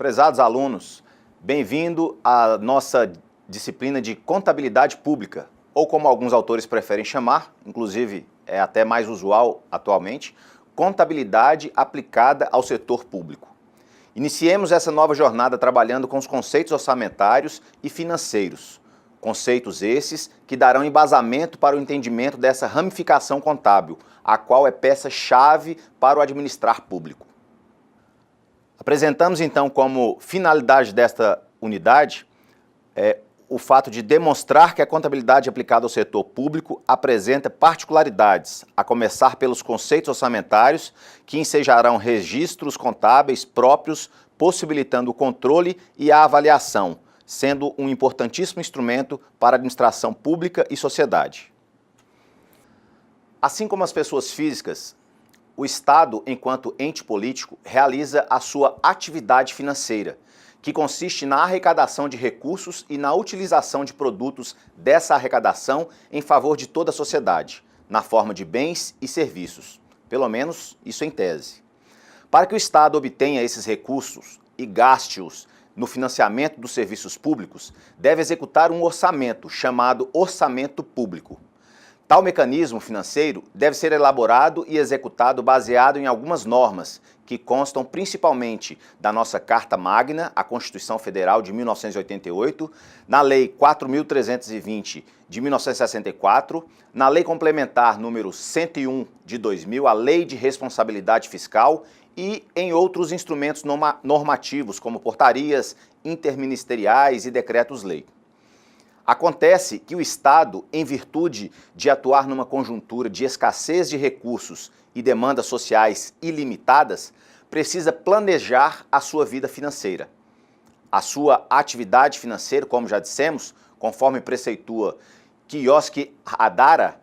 Prezados alunos, bem-vindo à nossa disciplina de Contabilidade Pública, ou como alguns autores preferem chamar, inclusive é até mais usual atualmente, Contabilidade aplicada ao setor público. Iniciemos essa nova jornada trabalhando com os conceitos orçamentários e financeiros, conceitos esses que darão embasamento para o entendimento dessa ramificação contábil, a qual é peça-chave para o administrar público. Apresentamos então como finalidade desta unidade o fato de demonstrar que a contabilidade aplicada ao setor público apresenta particularidades, a começar pelos conceitos orçamentários, que ensejarão registros contábeis próprios, possibilitando o controle e a avaliação, sendo um importantíssimo instrumento para a administração pública e sociedade. Assim como as pessoas físicas, o Estado, enquanto ente político, realiza a sua atividade financeira, que consiste na arrecadação de recursos e na utilização de produtos dessa arrecadação em favor de toda a sociedade, na forma de bens e serviços, pelo menos isso em tese. Para que o Estado obtenha esses recursos e gaste-os no financiamento dos serviços públicos, deve executar um orçamento, chamado orçamento público. Tal mecanismo financeiro deve ser elaborado e executado baseado em algumas normas, que constam principalmente da nossa Carta Magna, a Constituição Federal de 1988, na Lei 4.320 de 1964, na Lei Complementar número 101 de 2000, a Lei de Responsabilidade Fiscal e em outros instrumentos normativos, como portarias interministeriais e decretos-lei. Acontece que o Estado, em virtude de atuar numa conjuntura de escassez de recursos e demandas sociais ilimitadas, precisa planejar a sua vida financeira. A sua atividade financeira, como já dissemos, conforme preceitua Kiyosaki Hadara,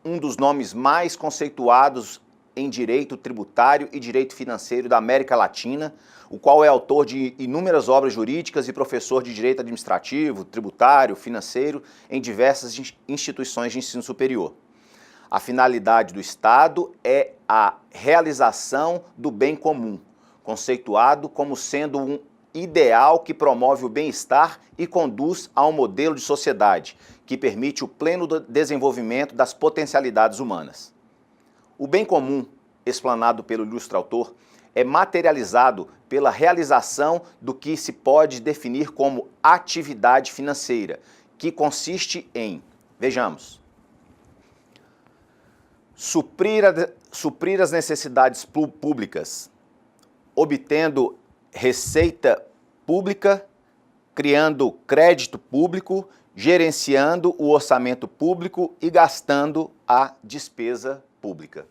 um dos nomes mais conceituados em direito tributário e direito financeiro da América Latina, o qual é autor de inúmeras obras jurídicas e professor de direito administrativo, tributário, financeiro em diversas instituições de ensino superior. A finalidade do Estado é a realização do bem comum, conceituado como sendo um ideal que promove o bem-estar e conduz a um modelo de sociedade que permite o pleno desenvolvimento das potencialidades humanas. O bem comum, explanado pelo ilustre autor, é materializado pela realização do que se pode definir como atividade financeira, que consiste em, vejamos, suprir as necessidades públicas, obtendo receita pública, criando crédito público, gerenciando o orçamento público e gastando a despesa pública.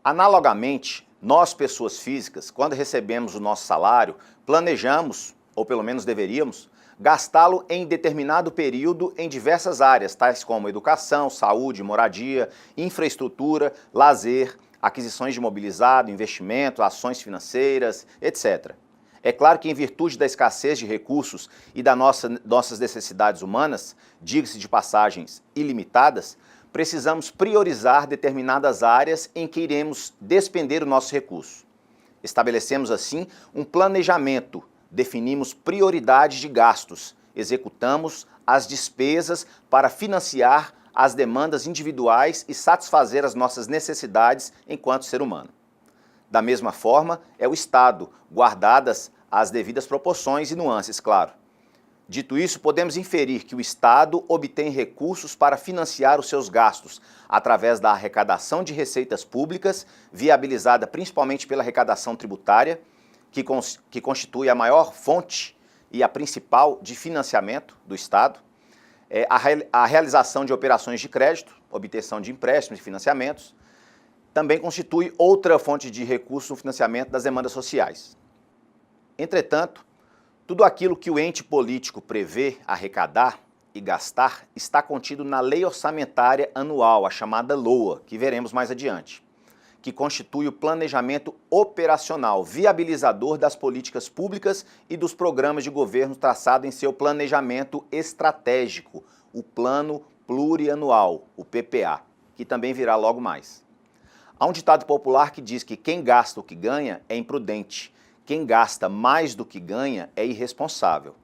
Analogamente, nós, pessoas físicas, quando recebemos o nosso salário, planejamos, ou pelo menos deveríamos, gastá-lo em determinado período em diversas áreas, tais como educação, saúde, moradia, infraestrutura, lazer, aquisições de mobilizado, investimento, ações financeiras, etc. É claro que, em virtude da escassez de recursos e das nossas necessidades humanas, diga-se de passagens ilimitadas, precisamos priorizar determinadas áreas em que iremos despender o nosso recurso. Estabelecemos, assim, um planejamento, definimos prioridades de gastos, executamos as despesas para financiar as demandas individuais e satisfazer as nossas necessidades enquanto ser humano. Da mesma forma, é o Estado, guardadas as devidas proporções e nuances, claro. Dito isso, podemos inferir que o Estado obtém recursos para financiar os seus gastos através da arrecadação de receitas públicas, viabilizada principalmente pela arrecadação tributária, que constitui a maior fonte e a principal de financiamento do Estado, a realização de operações de crédito, obtenção de empréstimos e financiamentos, também constitui outra fonte de recurso no financiamento das demandas sociais. Entretanto, tudo aquilo que o ente político prevê arrecadar e gastar está contido na Lei Orçamentária Anual, a chamada LOA, que veremos mais adiante, que constitui o planejamento operacional, viabilizador das políticas públicas e dos programas de governo traçado em seu planejamento estratégico, o Plano Plurianual, o PPA, que também virá logo mais. Há um ditado popular que diz que quem gasta o que ganha é imprudente, Quem gasta mais do que ganha é irresponsável.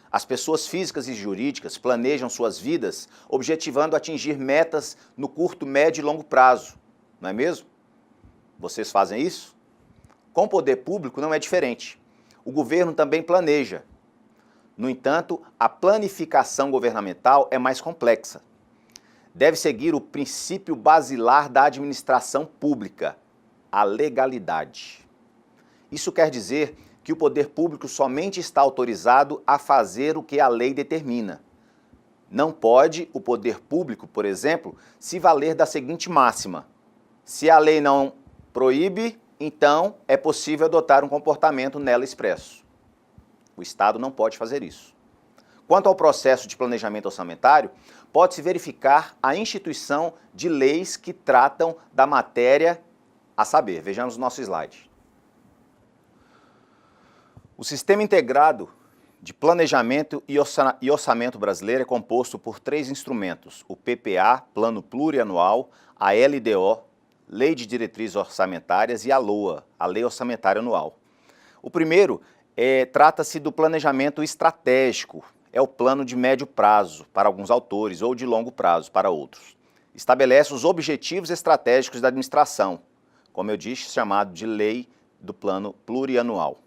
As pessoas físicas e jurídicas planejam suas vidas objetivando atingir metas no curto, médio e longo prazo, não é mesmo? Vocês fazem isso? Com o poder público não é diferente. O governo também planeja. No entanto, a planificação governamental é mais complexa. Deve seguir o princípio basilar da administração pública, a legalidade. Isso quer dizer que o poder público somente está autorizado a fazer o que a lei determina. Não pode o poder público, por exemplo, se valer da seguinte máxima: se a lei não proíbe, então é possível adotar um comportamento nela expresso. O Estado não pode fazer isso. Quanto ao processo de planejamento orçamentário, pode-se verificar a instituição de leis que tratam da matéria, a saber, vejamos o nosso slide. O Sistema Integrado de Planejamento e Orçamento brasileiro é composto por 3 instrumentos: o PPA, Plano Plurianual, a LDO, Lei de Diretrizes Orçamentárias, e a LOA, a Lei Orçamentária Anual. O primeiro trata-se do planejamento estratégico, é o plano de médio prazo para alguns autores ou de longo prazo para outros. Estabelece os objetivos estratégicos da administração, como eu disse, chamado de Lei do Plano Plurianual.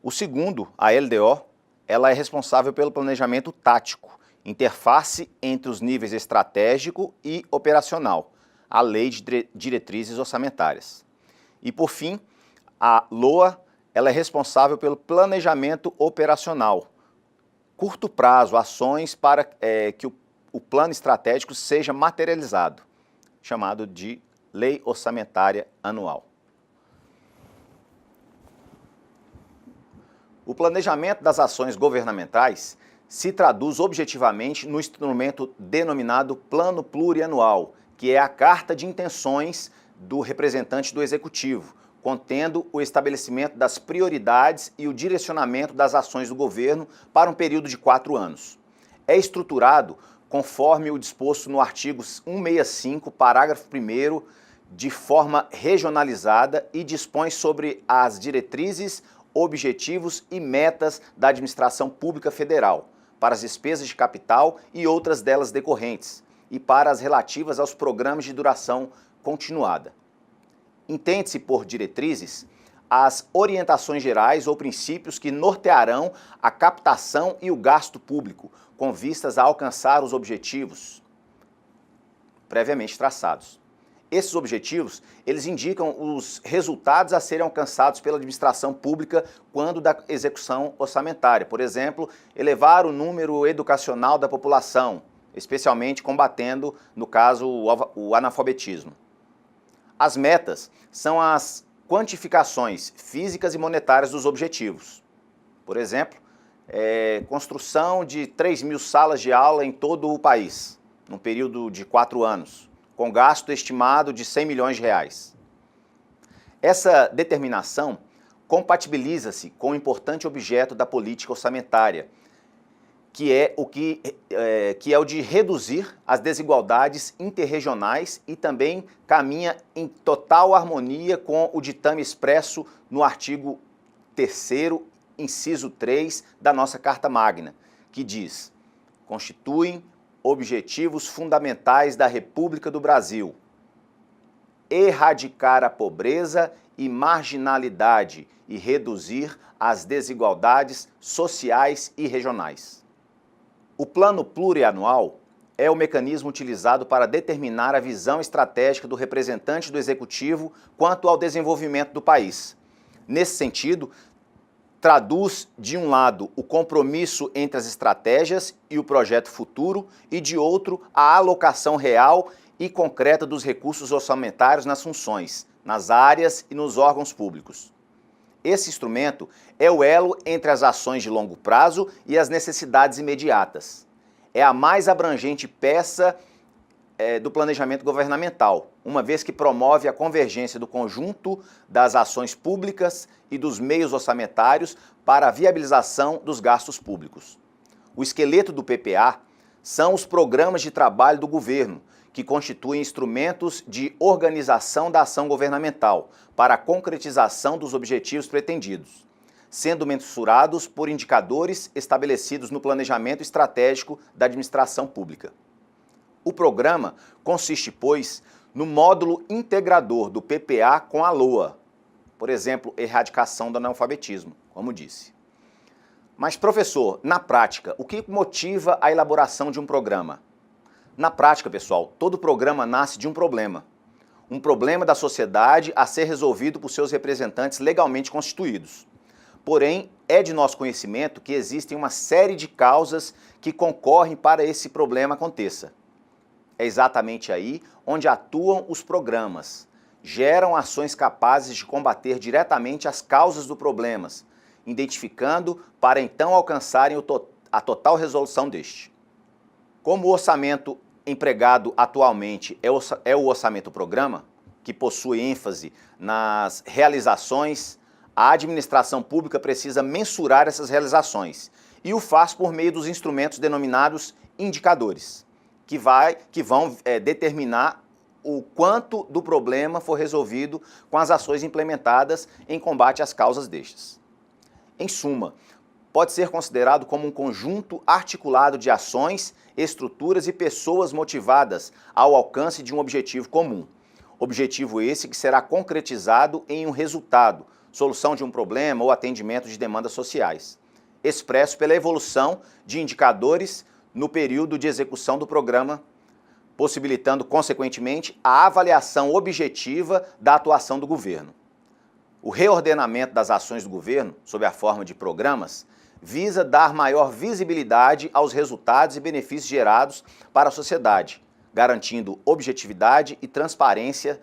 O segundo, a LDO, ela é responsável pelo planejamento tático, interface entre os níveis estratégico e operacional, a Lei de Diretrizes Orçamentárias. E, por fim, a LOA, ela é responsável pelo planejamento operacional, curto prazo, ações para que o plano estratégico seja materializado, chamado de Lei Orçamentária Anual. O planejamento das ações governamentais se traduz objetivamente no instrumento denominado Plano Plurianual, que é a carta de intenções do representante do Executivo, contendo o estabelecimento das prioridades e o direcionamento das ações do governo para um período de 4 anos. É estruturado conforme o disposto no artigo 165, parágrafo 1º, de forma regionalizada e dispõe sobre as diretrizes, objetivos e metas da administração pública federal, para as despesas de capital e outras delas decorrentes, e para as relativas aos programas de duração continuada. Entende-se por diretrizes as orientações gerais ou princípios que nortearão a captação e o gasto público, com vistas a alcançar os objetivos previamente traçados. Esses objetivos, eles indicam os resultados a serem alcançados pela administração pública quando da execução orçamentária. Por exemplo, elevar o número educacional da população, especialmente combatendo, no caso, o analfabetismo. As metas são as quantificações físicas e monetárias dos objetivos. Por exemplo, construção de 3.000 salas de aula em todo o país, num período de 4 anos, com gasto estimado de 100 milhões de reais. Essa determinação compatibiliza-se com o importante objeto da política orçamentária, que é o de reduzir as desigualdades interregionais e também caminha em total harmonia com o ditame expresso no artigo 3º, inciso 3 da nossa Carta Magna, que diz: constituem objetivos fundamentais da República do Brasil erradicar a pobreza e marginalidade e reduzir as desigualdades sociais e regionais. O Plano Plurianual é o mecanismo utilizado para determinar a visão estratégica do representante do Executivo quanto ao desenvolvimento do país. Nesse sentido, traduz, de um lado, o compromisso entre as estratégias e o projeto futuro, e, de outro, a alocação real e concreta dos recursos orçamentários nas funções, nas áreas e nos órgãos públicos. Esse instrumento é o elo entre as ações de longo prazo e as necessidades imediatas. É a mais abrangente peça do planejamento governamental, uma vez que promove a convergência do conjunto das ações públicas e dos meios orçamentários para a viabilização dos gastos públicos. O esqueleto do PPA são os programas de trabalho do governo, que constituem instrumentos de organização da ação governamental para a concretização dos objetivos pretendidos, sendo mensurados por indicadores estabelecidos no planejamento estratégico da administração pública. O programa consiste, pois, no módulo integrador do PPA com a LOA, por exemplo, erradicação do analfabetismo, como disse. Mas, professor, na prática, o que motiva a elaboração de um programa? Na prática, pessoal, todo programa nasce de um problema da sociedade a ser resolvido por seus representantes legalmente constituídos. Porém, é de nosso conhecimento que existem uma série de causas que concorrem para esse problema aconteça. É exatamente aí onde atuam os programas, geram ações capazes de combater diretamente as causas dos problemas, identificando para então alcançarem a total resolução deste. Como o orçamento empregado atualmente é o orçamento-programa, que possui ênfase nas realizações, a administração pública precisa mensurar essas realizações e o faz por meio dos instrumentos denominados indicadores, que vão determinar o quanto do problema for resolvido com as ações implementadas em combate às causas destes. Em suma, pode ser considerado como um conjunto articulado de ações, estruturas e pessoas motivadas ao alcance de um objetivo comum. Objetivo esse que será concretizado em um resultado, solução de um problema ou atendimento de demandas sociais, expresso pela evolução de indicadores no período de execução do programa, possibilitando, consequentemente, a avaliação objetiva da atuação do governo. O reordenamento das ações do governo, sob a forma de programas, visa dar maior visibilidade aos resultados e benefícios gerados para a sociedade, garantindo objetividade e transparência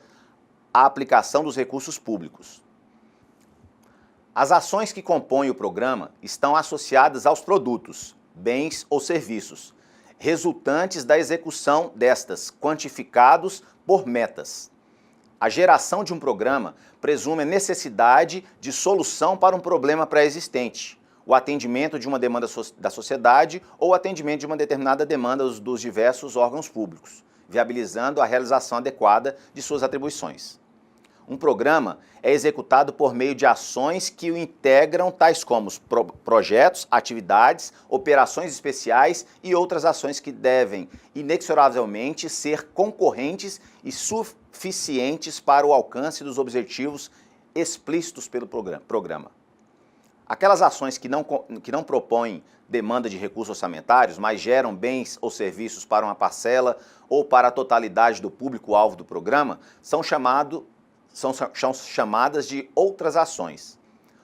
à aplicação dos recursos públicos. As ações que compõem o programa estão associadas aos produtos, bens ou serviços, resultantes da execução destas, quantificados por metas. A geração de um programa presume a necessidade de solução para um problema pré-existente, o atendimento de uma demanda da sociedade ou o atendimento de uma determinada demanda dos diversos órgãos públicos, viabilizando a realização adequada de suas atribuições. Um programa é executado por meio de ações que o integram, tais como projetos, atividades, operações especiais e outras ações que devem, inexoravelmente, ser concorrentes e suficientes para o alcance dos objetivos explícitos pelo programa. Aquelas ações que não propõem demanda de recursos orçamentários, mas geram bens ou serviços para uma parcela ou para a totalidade do público-alvo do programa, são chamadas de outras ações.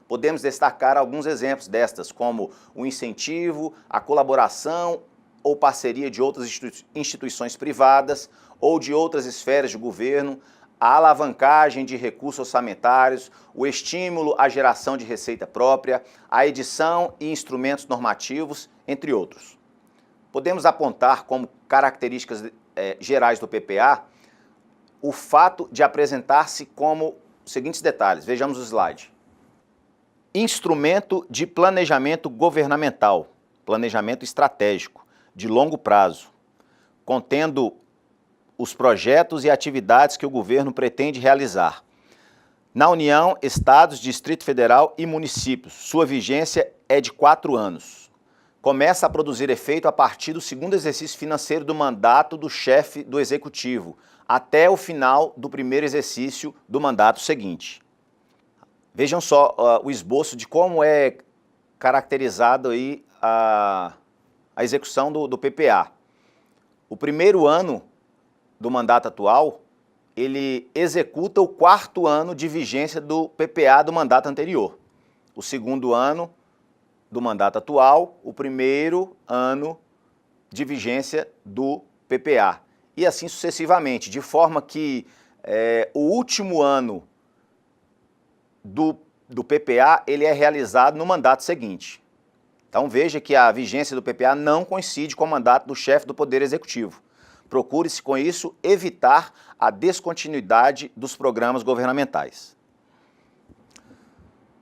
Podemos destacar alguns exemplos destas, como o incentivo, a colaboração ou parceria de outras instituições privadas ou de outras esferas de governo, a alavancagem de recursos orçamentários, o estímulo à geração de receita própria, a edição e instrumentos normativos, entre outros. Podemos apontar como características gerais do PPA o fato de apresentar-se como os seguintes detalhes. Vejamos o slide. Instrumento de planejamento governamental, planejamento estratégico, de longo prazo, contendo os projetos e atividades que o governo pretende realizar. Na União, Estados, Distrito Federal e municípios, sua vigência é de 4 anos. Começa a produzir efeito a partir do segundo exercício financeiro do mandato do chefe do Executivo, até o final do primeiro exercício do mandato seguinte. Vejam só o esboço de como é caracterizado aí a execução do PPA. O primeiro ano do mandato atual, ele executa o 4º ano de vigência do PPA do mandato anterior. O segundo ano do mandato atual, o primeiro ano de vigência do PPA. E assim sucessivamente, de forma que o último ano do PPA ele é realizado no mandato seguinte. Então veja que a vigência do PPA não coincide com o mandato do chefe do Poder Executivo. Procure-se, com isso, evitar a descontinuidade dos programas governamentais.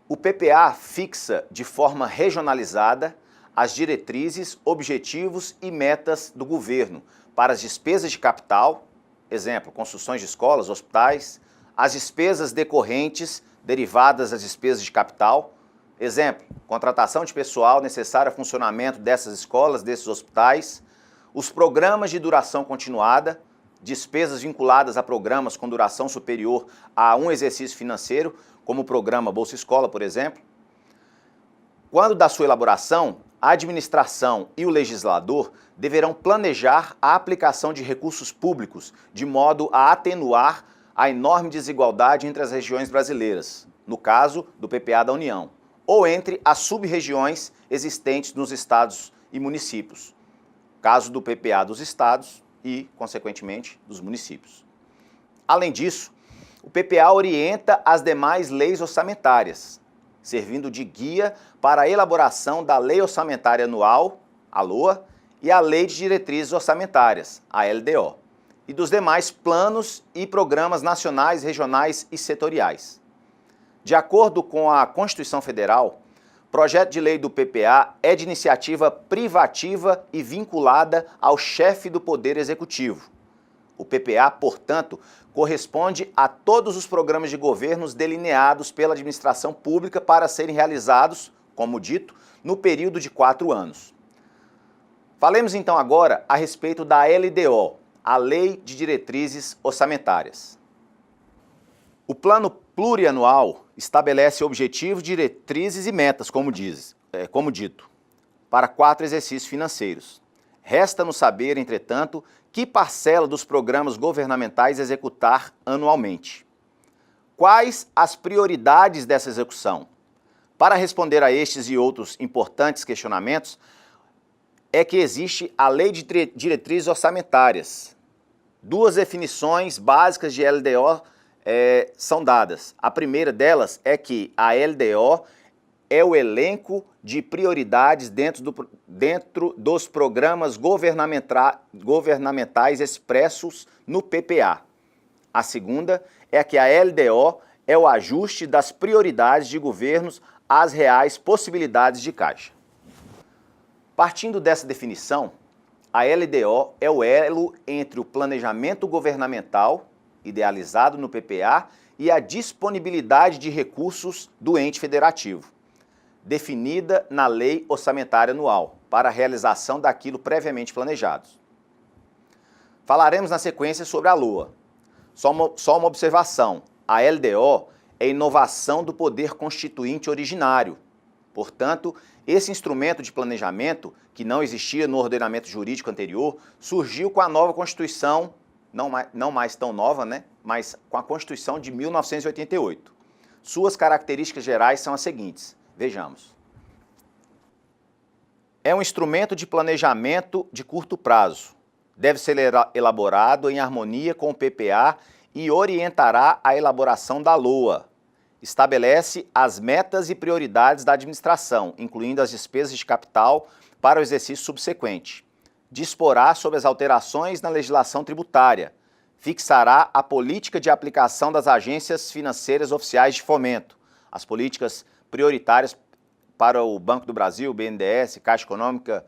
O PPA fixa de forma regionalizada as diretrizes, objetivos e metas do governo para as despesas de capital, exemplo, construções de escolas, hospitais, as despesas decorrentes derivadas das despesas de capital, exemplo, contratação de pessoal necessário ao funcionamento dessas escolas, desses hospitais, os programas de duração continuada, despesas vinculadas a programas com duração superior a um exercício financeiro, como o programa Bolsa Escola, por exemplo. Quando da sua elaboração, a administração e o legislador deverão planejar a aplicação de recursos públicos de modo a atenuar a enorme desigualdade entre as regiões brasileiras, no caso do PPA da União, ou entre as sub-regiões existentes nos estados e municípios, caso do PPA dos estados e, consequentemente, dos municípios. Além disso, o PPA orienta as demais leis orçamentárias, servindo de guia para a elaboração da Lei Orçamentária Anual, a LOA, e a Lei de Diretrizes Orçamentárias, a LDO, e dos demais planos e programas nacionais, regionais e setoriais. De acordo com a Constituição Federal, o projeto de lei do PPA é de iniciativa privativa e vinculada ao chefe do Poder Executivo. O PPA, portanto, corresponde a todos os programas de governos delineados pela administração pública para serem realizados, como dito, no período de 4 anos. Falemos então agora a respeito da LDO, a Lei de Diretrizes Orçamentárias. O Plano Plurianual estabelece objetivos, diretrizes e metas, como dito, para 4 exercícios financeiros. Resta-nos saber, entretanto, que parcela dos programas governamentais executar anualmente. Quais as prioridades dessa execução? Para responder a estes e outros importantes questionamentos, é que existe a Lei de Diretrizes Orçamentárias. 2 definições básicas de LDO são dadas. A primeira delas é que a LDO é o elenco de prioridades dentro dos programas governamentais expressos no PPA. A segunda é que a LDO é o ajuste das prioridades de governos às reais possibilidades de caixa. Partindo dessa definição, a LDO é o elo entre o planejamento governamental, idealizado no PPA, e a disponibilidade de recursos do ente federativo, definida na Lei Orçamentária Anual, para a realização daquilo previamente planejado. Falaremos na sequência sobre a LOA. Só uma observação, a LDO é inovação do poder constituinte originário. Portanto, esse instrumento de planejamento, que não existia no ordenamento jurídico anterior, surgiu com a nova Constituição, não mais tão nova, né? Mas com a Constituição de 1988. Suas características gerais são as seguintes. Vejamos. É um instrumento de planejamento de curto prazo. Deve ser elaborado em harmonia com o PPA e orientará a elaboração da LOA. Estabelece as metas e prioridades da administração, incluindo as despesas de capital para o exercício subsequente. Disporá sobre as alterações na legislação tributária. Fixará a política de aplicação das agências financeiras oficiais de fomento, as políticas prioritárias para o Banco do Brasil, BNDES, Caixa Econômica,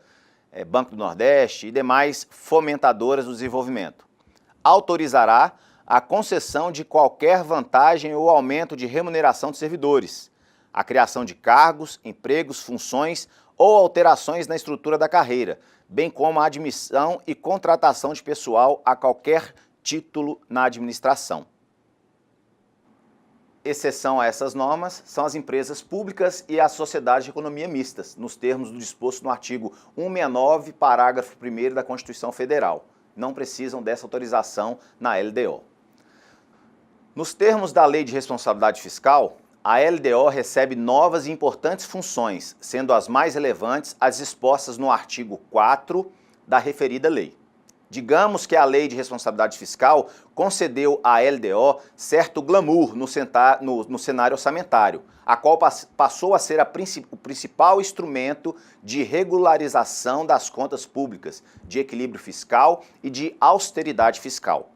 Banco do Nordeste e demais fomentadoras do desenvolvimento. Autorizará a concessão de qualquer vantagem ou aumento de remuneração de servidores, a criação de cargos, empregos, funções ou alterações na estrutura da carreira, bem como a admissão e contratação de pessoal a qualquer título na administração. Exceção a essas normas são as empresas públicas e as sociedades de economia mistas, nos termos do disposto no artigo 169, parágrafo 1º da Constituição Federal. Não precisam dessa autorização na LDO. Nos termos da Lei de Responsabilidade Fiscal, a LDO recebe novas e importantes funções, sendo as mais relevantes as dispostas no artigo 4 da referida lei. Digamos que a Lei de Responsabilidade Fiscal concedeu à LDO certo glamour no cenário orçamentário, a qual passou a ser o principal instrumento de regularização das contas públicas, de equilíbrio fiscal e de austeridade fiscal.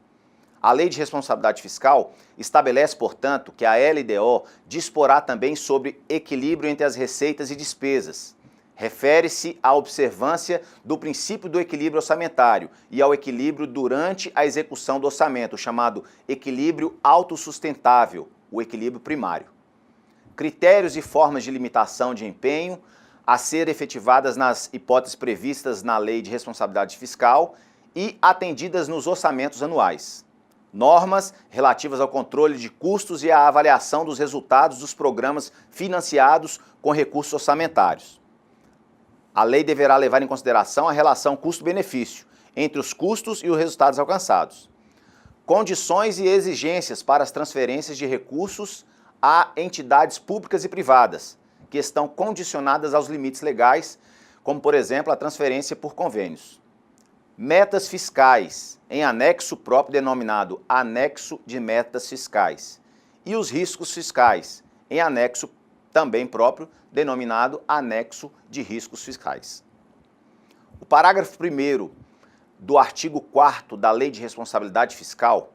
A Lei de Responsabilidade Fiscal estabelece, portanto, que a LDO disporá também sobre equilíbrio entre as receitas e despesas. refere-se à observância do princípio do equilíbrio orçamentário e ao equilíbrio durante a execução do orçamento, chamado equilíbrio autossustentável, o equilíbrio primário. Critérios e formas de limitação de empenho a ser efetivadas nas hipóteses previstas na Lei de Responsabilidade Fiscal e atendidas nos orçamentos anuais. Normas relativas ao controle de custos e à avaliação dos resultados dos programas financiados com recursos orçamentários. A lei deverá levar em consideração a relação custo-benefício entre os custos e os resultados alcançados. Condições e exigências para as transferências de recursos a entidades públicas e privadas, que estão condicionadas aos limites legais, como, por exemplo, a transferência por convênios. Metas fiscais, em anexo próprio denominado Anexo de Metas Fiscais. E os riscos fiscais, em anexo também próprio denominado Anexo de Riscos Fiscais. O parágrafo 1º do artigo 4º da Lei de Responsabilidade Fiscal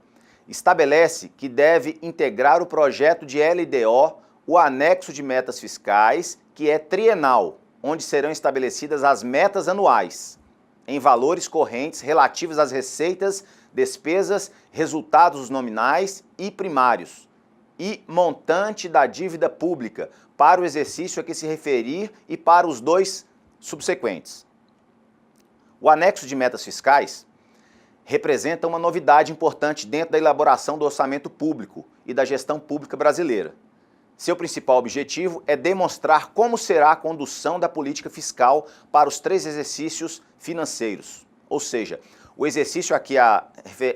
estabelece que deve integrar o projeto de LDO o anexo de metas fiscais, que é trienal, onde serão estabelecidas as metas anuais, em valores correntes relativos às receitas, despesas, resultados nominais e primários, e montante da dívida pública para o exercício a que se referir e para os dois subsequentes. O anexo de metas fiscais representa uma novidade importante dentro da elaboração do orçamento público e da gestão pública brasileira. Seu principal objetivo é demonstrar como será a condução da política fiscal para os 3 exercícios financeiros, ou seja, o exercício aqui a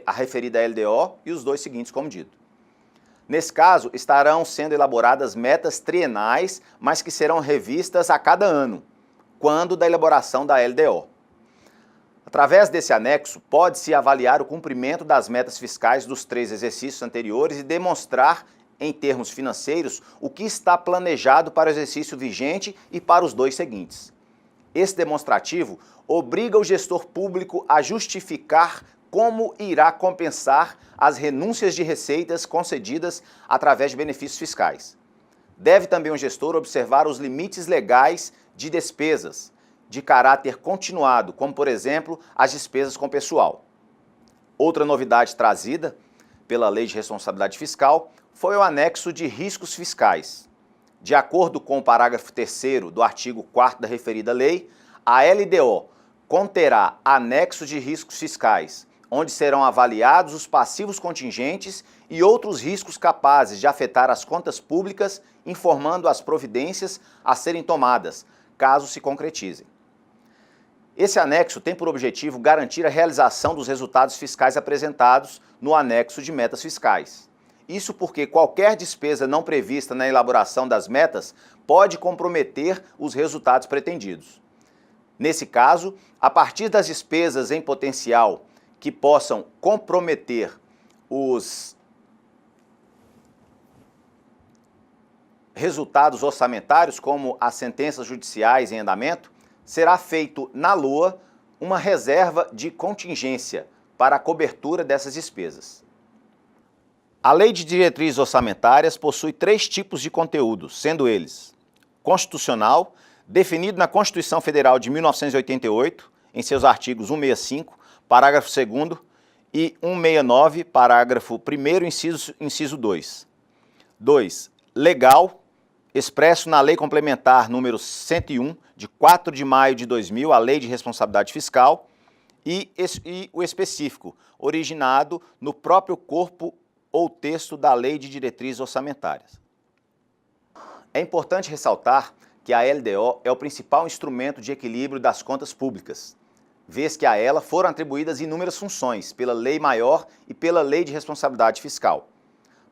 referida à LDO e os 2 seguintes, como dito. Nesse caso, estarão sendo elaboradas metas trienais, mas que serão revistas a cada ano, quando da elaboração da LDO. Através desse anexo, pode-se avaliar o cumprimento das metas fiscais dos 3 exercícios anteriores e demonstrar, em termos financeiros, o que está planejado para o exercício vigente e para os 2 seguintes. Esse demonstrativo obriga o gestor público a justificar como irá compensar as renúncias de receitas concedidas através de benefícios fiscais. Deve também o gestor observar os limites legais de despesas de caráter continuado, como, por exemplo, as despesas com pessoal. Outra novidade trazida pela Lei de Responsabilidade Fiscal foi o anexo de riscos fiscais. De acordo com o parágrafo 3º do artigo 4º da referida lei, a LDO conterá anexo de riscos fiscais, onde serão avaliados os passivos contingentes e outros riscos capazes de afetar as contas públicas, informando as providências a serem tomadas, caso se concretizem. Esse anexo tem por objetivo garantir a realização dos resultados fiscais apresentados no anexo de metas fiscais. Isso porque qualquer despesa não prevista na elaboração das metas pode comprometer os resultados pretendidos. Nesse caso, a partir das despesas em potencial que possam comprometer os resultados orçamentários, como as sentenças judiciais em andamento, será feito na LOA uma reserva de contingência para a cobertura dessas despesas. A Lei de Diretrizes Orçamentárias possui 3 tipos de conteúdo, sendo eles: constitucional, definido na Constituição Federal de 1988, em seus artigos 165, parágrafo 2º, e 169, parágrafo 1º, inciso 2. 2. Legal, expresso na Lei Complementar número 101, de 4 de maio de 2000, a Lei de Responsabilidade Fiscal, e o específico, originado no próprio corpo ou texto da Lei de Diretrizes Orçamentárias. É importante ressaltar que a LDO é o principal instrumento de equilíbrio das contas públicas, vez que a ela foram atribuídas inúmeras funções pela Lei Maior e pela Lei de Responsabilidade Fiscal.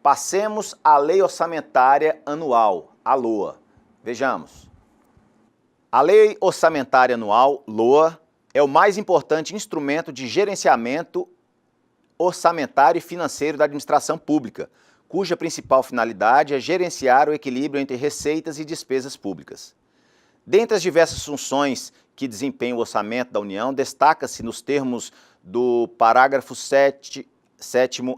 Passemos à Lei Orçamentária Anual, a LOA. Vejamos. A Lei Orçamentária Anual, LOA, é o mais importante instrumento de gerenciamento orçamentário e financeiro da administração pública, cuja principal finalidade é gerenciar o equilíbrio entre receitas e despesas públicas. Dentre as diversas funções que desempenha o orçamento da União, destaca-se nos termos do parágrafo 7º,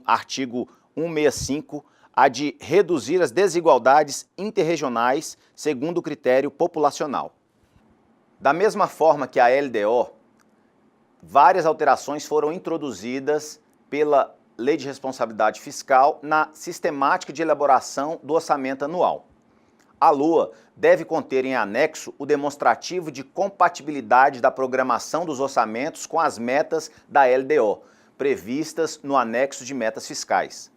artigo 165, a de reduzir as desigualdades interregionais segundo o critério populacional. Da mesma forma que a LDO, várias alterações foram introduzidas pela Lei de Responsabilidade Fiscal na sistemática de elaboração do orçamento anual. A LOA deve conter em anexo o demonstrativo de compatibilidade da programação dos orçamentos com as metas da LDO, previstas no anexo de metas fiscais.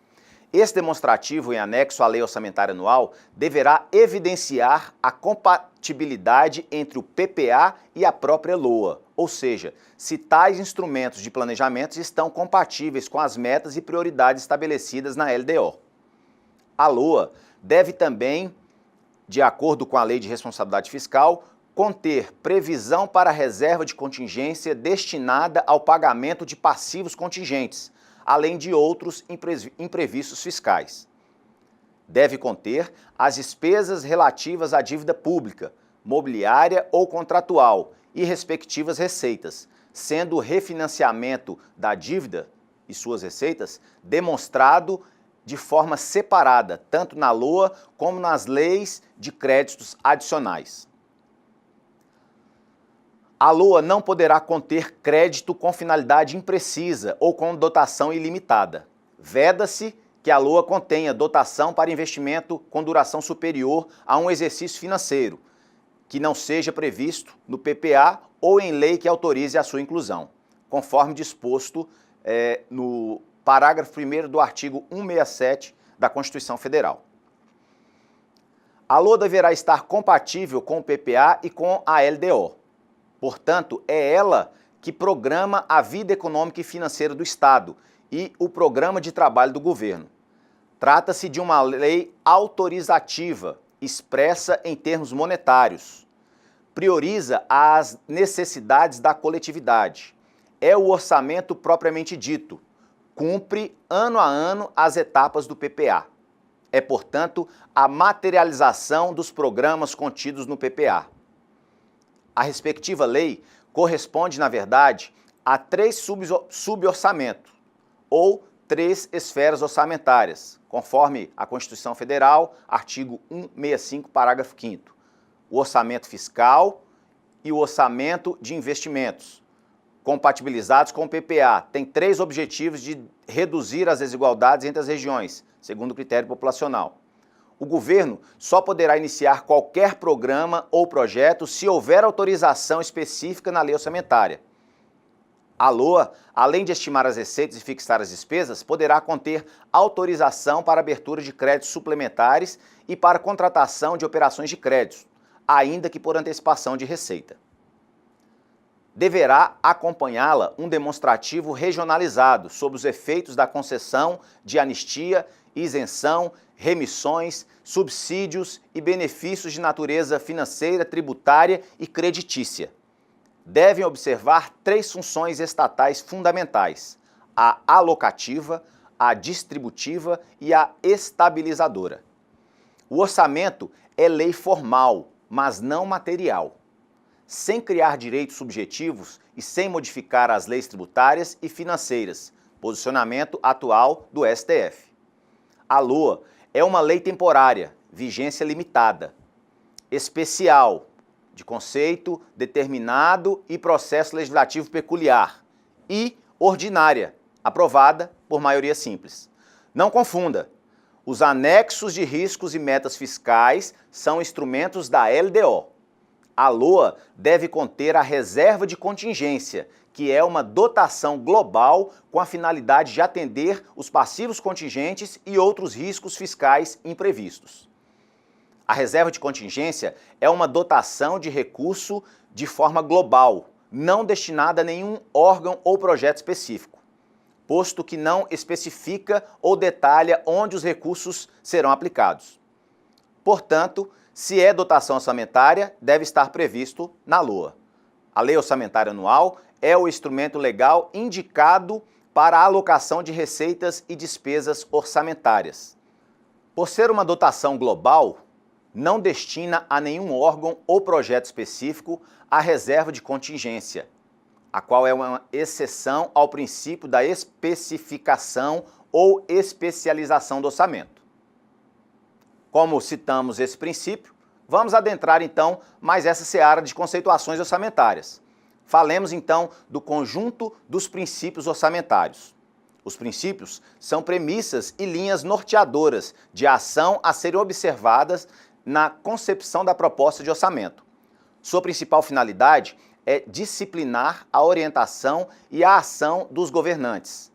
Esse demonstrativo em anexo à Lei Orçamentária Anual deverá evidenciar a compatibilidade entre o PPA e a própria LOA, ou seja, se tais instrumentos de planejamento estão compatíveis com as metas e prioridades estabelecidas na LDO. A LOA deve também, de acordo com a Lei de Responsabilidade Fiscal, conter previsão para reserva de contingência destinada ao pagamento de passivos contingentes, além de outros imprevistos fiscais. Deve conter as despesas relativas à dívida pública, mobiliária ou contratual e respectivas receitas, sendo o refinanciamento da dívida e suas receitas demonstrado de forma separada, tanto na LOA como nas leis de créditos adicionais. A LOA não poderá conter crédito com finalidade imprecisa ou com dotação ilimitada. Veda-se que a LOA contenha dotação para investimento com duração superior a um exercício financeiro, que não seja previsto no PPA ou em lei que autorize a sua inclusão, conforme disposto no parágrafo 1º do artigo 167 da Constituição Federal. A LOA deverá estar compatível com o PPA e com a LDO. Portanto, é ela que programa a vida econômica e financeira do Estado e o programa de trabalho do governo. Trata-se de uma lei autorizativa, expressa em termos monetários. Prioriza as necessidades da coletividade. É o orçamento propriamente dito. Cumpre ano a ano as etapas do PPA. É, portanto, a materialização dos programas contidos no PPA. A respectiva lei corresponde, na verdade, a 3 suborçamentos, ou 3 esferas orçamentárias, conforme a Constituição Federal, artigo 165, parágrafo 5º. O orçamento fiscal e o orçamento de investimentos, compatibilizados com o PPA, tem 3 objetivos de reduzir as desigualdades entre as regiões, segundo o critério populacional. O governo só poderá iniciar qualquer programa ou projeto se houver autorização específica na lei orçamentária. A LOA, além de estimar as receitas e fixar as despesas, poderá conter autorização para abertura de créditos suplementares e para contratação de operações de crédito, ainda que por antecipação de receita. Deverá acompanhá-la um demonstrativo regionalizado sobre os efeitos da concessão de anistia, isenção, remissões, subsídios e benefícios de natureza financeira, tributária e creditícia. Devem observar 3 funções estatais fundamentais: a alocativa, a distributiva e a estabilizadora. O orçamento é lei formal, mas não material, sem criar direitos subjetivos e sem modificar as leis tributárias e financeiras, posicionamento atual do STF. A LOA é uma lei temporária, vigência limitada, especial, de conceito determinado e processo legislativo peculiar, e ordinária, aprovada por maioria simples. Não confunda, os anexos de riscos e metas fiscais são instrumentos da LDO. A LOA deve conter a reserva de contingência, que é uma dotação global com a finalidade de atender os passivos contingentes e outros riscos fiscais imprevistos. A reserva de contingência é uma dotação de recurso de forma global, não destinada a nenhum órgão ou projeto específico, posto que não especifica ou detalha onde os recursos serão aplicados. Portanto, se é dotação orçamentária, deve estar previsto na LOA. A Lei Orçamentária Anual é o instrumento legal indicado para a alocação de receitas e despesas orçamentárias. Por ser uma dotação global, não destina a nenhum órgão ou projeto específico a reserva de contingência, a qual é uma exceção ao princípio da especificação ou especialização do orçamento. Como citamos esse princípio, Vamos adentrar então mais essa seara de conceituações orçamentárias. Falemos então do conjunto dos princípios orçamentários. Os princípios são premissas e linhas norteadoras de ação a serem observadas na concepção da proposta de orçamento. Sua principal finalidade é disciplinar a orientação e a ação dos governantes.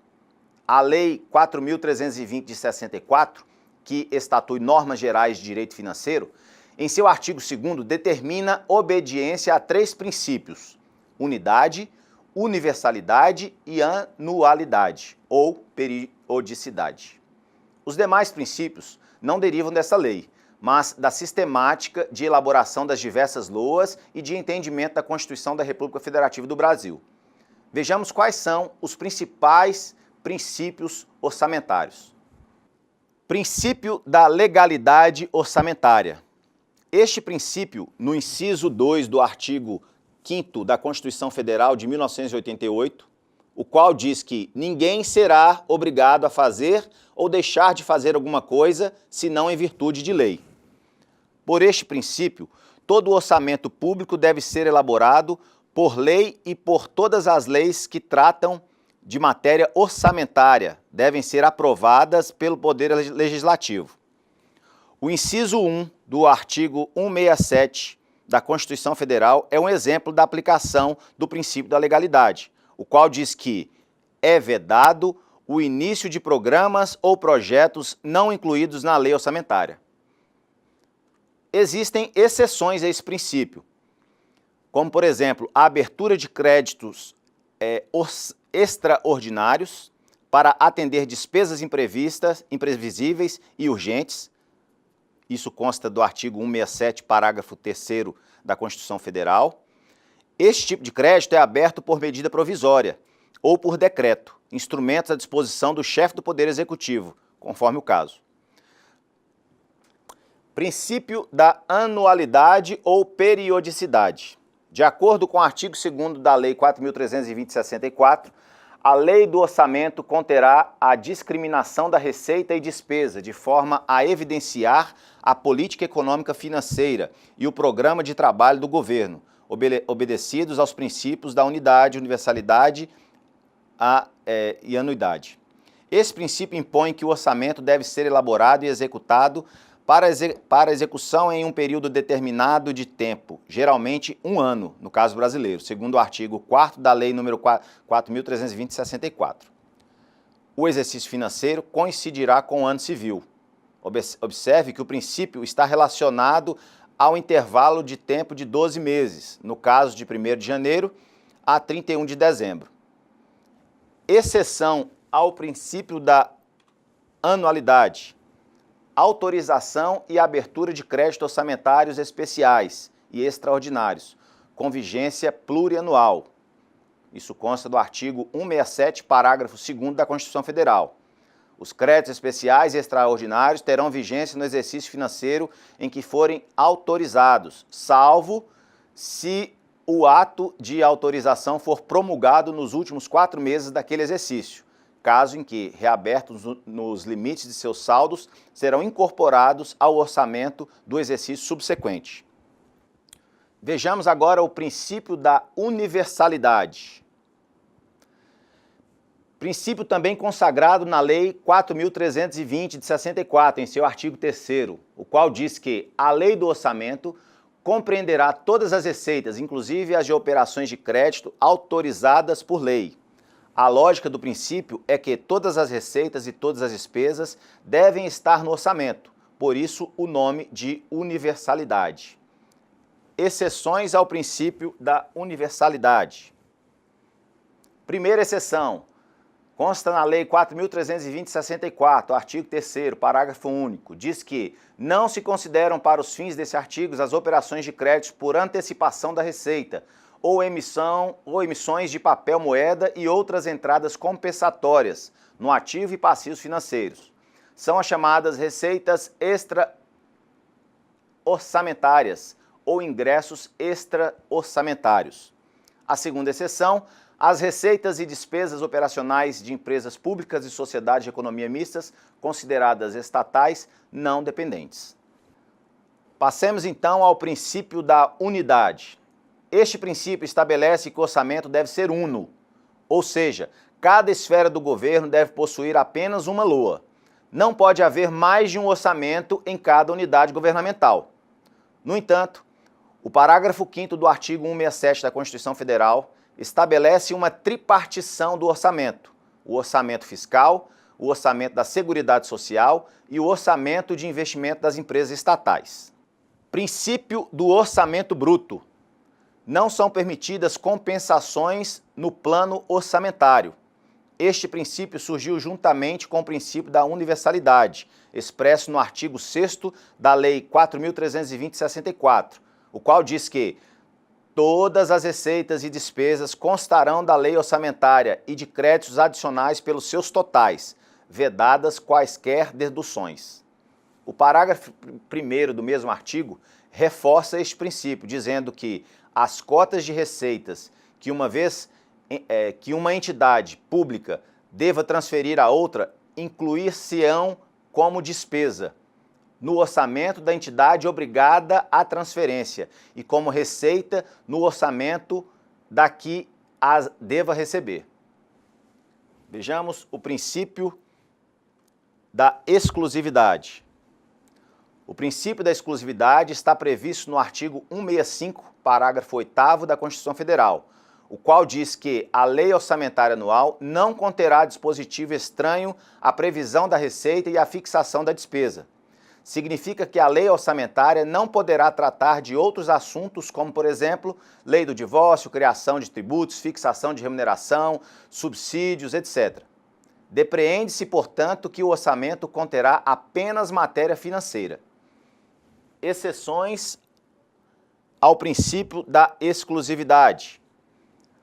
A Lei 4.320 de 64, que estatui normas gerais de direito financeiro, em seu artigo 2º determina obediência a 3 princípios: unidade, universalidade e anualidade, ou periodicidade. Os demais princípios não derivam dessa lei, mas da sistemática de elaboração das diversas LOAs e de entendimento da Constituição da República Federativa do Brasil. Vejamos quais são os principais princípios orçamentários. Princípio da legalidade orçamentária. Este princípio, no inciso 2 do artigo 5º da Constituição Federal de 1988, o qual diz que ninguém será obrigado a fazer ou deixar de fazer alguma coisa, senão em virtude de lei. Por este princípio, todo o orçamento público deve ser elaborado por lei e por todas as leis que tratam de matéria orçamentária devem ser aprovadas pelo Poder Legislativo. O inciso 1 do artigo 167 da Constituição Federal é um exemplo da aplicação do princípio da legalidade, o qual diz que é vedado o início de programas ou projetos não incluídos na lei orçamentária. Existem exceções a esse princípio, como, por exemplo, a abertura de créditos extraordinários para atender despesas imprevistas, imprevisíveis e urgentes. Isso consta do artigo 167, parágrafo 3º da Constituição Federal. Este tipo de crédito é aberto por medida provisória ou por decreto, instrumentos à disposição do chefe do Poder Executivo, conforme o caso. Princípio da anualidade ou periodicidade. De acordo com o artigo 2º da Lei 4.320 de 64, a Lei do Orçamento conterá a discriminação da receita e despesa, de forma a evidenciar a política econômica financeira e o programa de trabalho do governo, obedecidos aos princípios da unidade, universalidade e anuidade. Esse princípio impõe que o orçamento deve ser elaborado e executado para execução em um período determinado de tempo, geralmente 1 ano, no caso brasileiro, segundo o artigo 4º da Lei nº 4.320 de 64. O exercício financeiro coincidirá com o ano civil. Observe que o princípio está relacionado ao intervalo de tempo de 12 meses, no caso de 1º de janeiro a 31 de dezembro. Exceção ao princípio da anualidade: autorização e abertura de créditos orçamentários especiais e extraordinários, com vigência plurianual. Isso consta do artigo 167, parágrafo 2º da Constituição Federal. Os créditos especiais e extraordinários terão vigência no exercício financeiro em que forem autorizados, salvo se o ato de autorização for promulgado nos últimos 4 meses daquele exercício, caso em que, reabertos nos limites de seus saldos, serão incorporados ao orçamento do exercício subsequente. Vejamos agora o princípio da universalidade. Princípio também consagrado na Lei 4.320 de 64, em seu artigo 3º, o qual diz que a lei do orçamento compreenderá todas as receitas, inclusive as de operações de crédito autorizadas por lei. A lógica do princípio é que todas as receitas e todas as despesas devem estar no orçamento, por isso o nome de universalidade. Exceções ao princípio da universalidade. Primeira exceção, consta na Lei 4.320 de 64, artigo 3º, parágrafo único, diz que não se consideram para os fins desse artigo as operações de crédito por antecipação da receita, ou emissões de papel moeda e outras entradas compensatórias no ativo e passivos financeiros. São as chamadas receitas extra-orçamentárias ou ingressos extra-orçamentários. A segunda exceção, as receitas e despesas operacionais de empresas públicas e sociedades de economia mistas, consideradas estatais não dependentes. Passemos então ao princípio da unidade. Este princípio estabelece que o orçamento deve ser uno, ou seja, cada esfera do governo deve possuir apenas uma LOA. Não pode haver mais de um orçamento em cada unidade governamental. No entanto, o parágrafo 5º do artigo 167 da Constituição Federal estabelece uma tripartição do orçamento: o orçamento fiscal, o orçamento da Seguridade Social e o orçamento de investimento das empresas estatais. Princípio do orçamento bruto. Não são permitidas compensações no plano orçamentário. Este princípio surgiu juntamente com o princípio da universalidade, expresso no artigo 6º da Lei 4.320/64, o qual diz que todas as receitas e despesas constarão da lei orçamentária e de créditos adicionais pelos seus totais, vedadas quaisquer deduções. O parágrafo 1º do mesmo artigo reforça este princípio, dizendo que as cotas de receitas que uma entidade pública deva transferir a outra incluir-se-ão como despesa no orçamento da entidade obrigada à transferência e como receita no orçamento da que as deva receber. Vejamos o princípio da exclusividade. O princípio da exclusividade está previsto no artigo 165, parágrafo 8º da Constituição Federal, o qual diz que a lei orçamentária anual não conterá dispositivo estranho à previsão da receita e à fixação da despesa. Significa que a lei orçamentária não poderá tratar de outros assuntos como, por exemplo, lei do divórcio, criação de tributos, fixação de remuneração, subsídios, etc. Depreende-se, portanto, que o orçamento conterá apenas matéria financeira. Exceções ao princípio da exclusividade.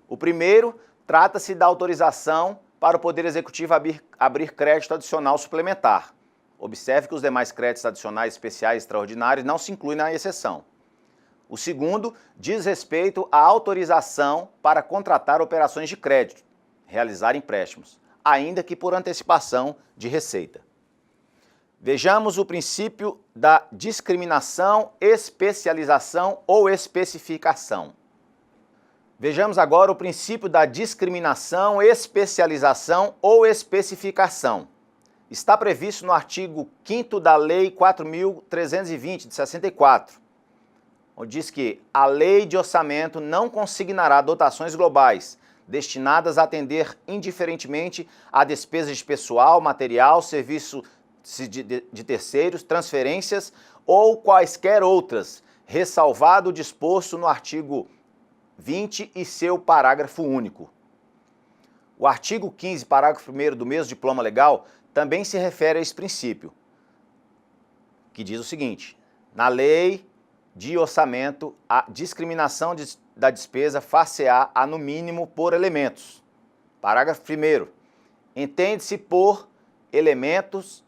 O primeiro trata-se da autorização para o Poder Executivo abrir crédito adicional suplementar. Observe que os demais créditos adicionais especiais e extraordinários não se incluem na exceção. O segundo diz respeito à autorização para contratar operações de crédito, realizar empréstimos, ainda que por antecipação de receita. Vejamos o princípio da discriminação, especialização ou especificação. Vejamos agora o princípio da discriminação, especialização ou especificação. Está previsto no artigo 5º da Lei 4.320, de 64, onde diz que a lei de orçamento não consignará dotações globais destinadas a atender indiferentemente a despesas de pessoal, material, serviço de terceiros, transferências ou quaisquer outras, ressalvado o disposto no artigo 20 e seu parágrafo único. O artigo 15, parágrafo 1º do mesmo diploma legal também se refere a esse princípio, que diz o seguinte: na lei de orçamento, a discriminação da despesa far-se-á no mínimo por elementos. Parágrafo 1º. Entende-se por elementos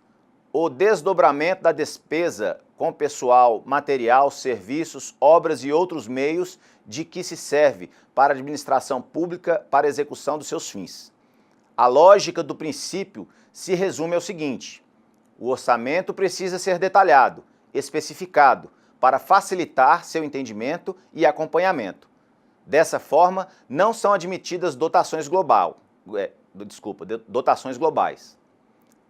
o desdobramento da despesa com pessoal, material, serviços, obras e outros meios de que se serve para a administração pública para a execução dos seus fins. A lógica do princípio se resume ao seguinte: o orçamento precisa ser detalhado, especificado, para facilitar seu entendimento e acompanhamento. Dessa forma, não são admitidas dotações globais.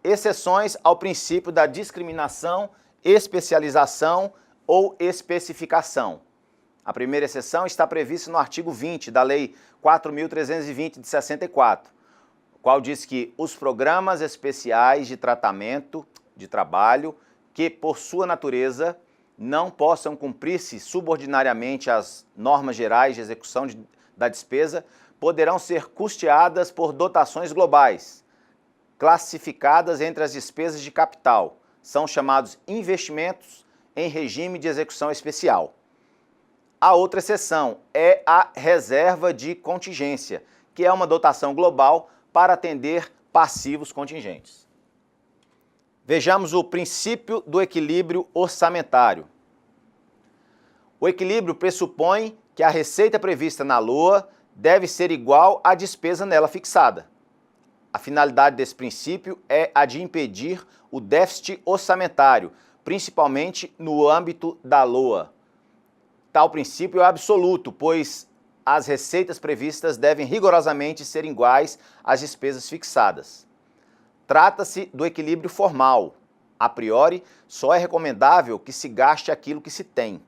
Exceções ao princípio da discriminação, especialização ou especificação. A primeira exceção está prevista no artigo 20 da Lei 4.320, de 64, o qual diz que os programas especiais de tratamento de trabalho que, por sua natureza, não possam cumprir-se subordinariamente às normas gerais de execução da despesa, poderão ser custeadas por dotações globais, classificadas entre as despesas de capital. São chamados investimentos em regime de execução especial. A outra exceção é a reserva de contingência, que é uma dotação global para atender passivos contingentes. Vejamos o princípio do equilíbrio orçamentário. O equilíbrio pressupõe que a receita prevista na LOA deve ser igual à despesa nela fixada. A finalidade desse princípio é a de impedir o déficit orçamentário, principalmente no âmbito da LOA. Tal princípio é absoluto, pois as receitas previstas devem rigorosamente ser iguais às despesas fixadas. Trata-se do equilíbrio formal. A priori, só é recomendável que se gaste aquilo que se tem.